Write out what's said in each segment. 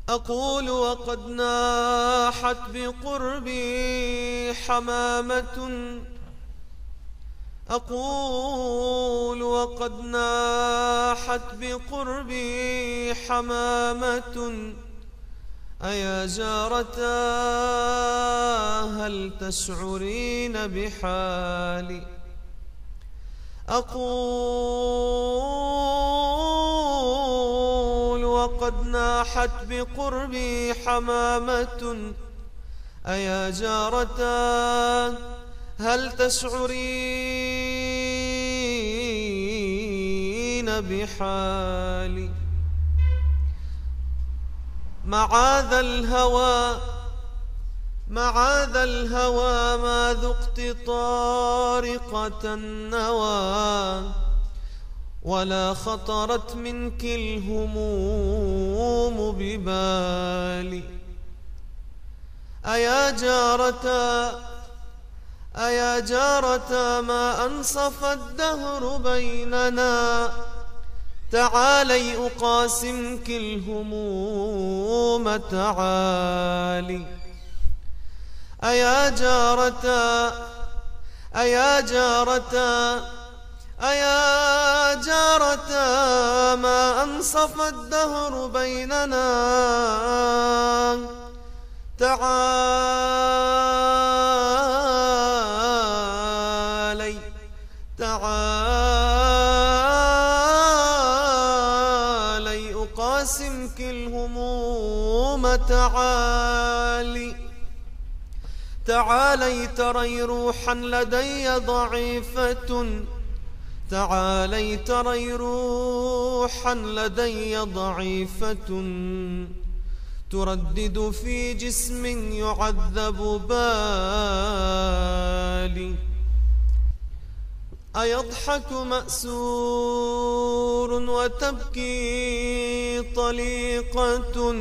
أقول وقد ناحت بقربي حمامة، أقول وقد ناحت بقربي حمامة، أيا جارتا هل تشعرين بحالي؟ أقول وقد ناحت بقربي حمامة، أيا جارتا هل تشعرين بحالي؟ معاذ الهوى معاذ الهوى ما ذقت طارقة النوى، ولا خطرت منك الهموم ببالي. أيا جارتا ما أنصف الدهر بيننا، تعالي أقاسمك الهموم تعالي. أيا جارتا ما أنصف الدهر بيننا، تعالي أقاسمك الهموم تعالي. تعالي تري روحا لدي ضعيفة، تعالي تري روحا لدي ضعيفة، تردد في جسم يعذب بالي. أيضحك مأسور وتبكي طليقة،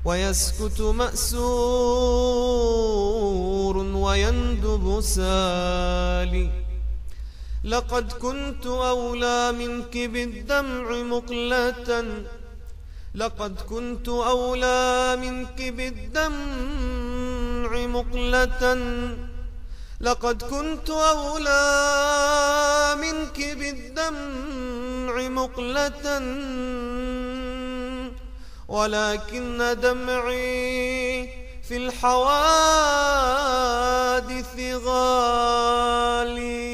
ويسكت مأسور ويندب سالي. لقد كنت أولى منك بالدمع مقلة، لقد كنت أولى منك بالدمع مقلة، لقد كنت أولى منك بالدمع مقلة، ولكن دمعي في الحوادث غالي.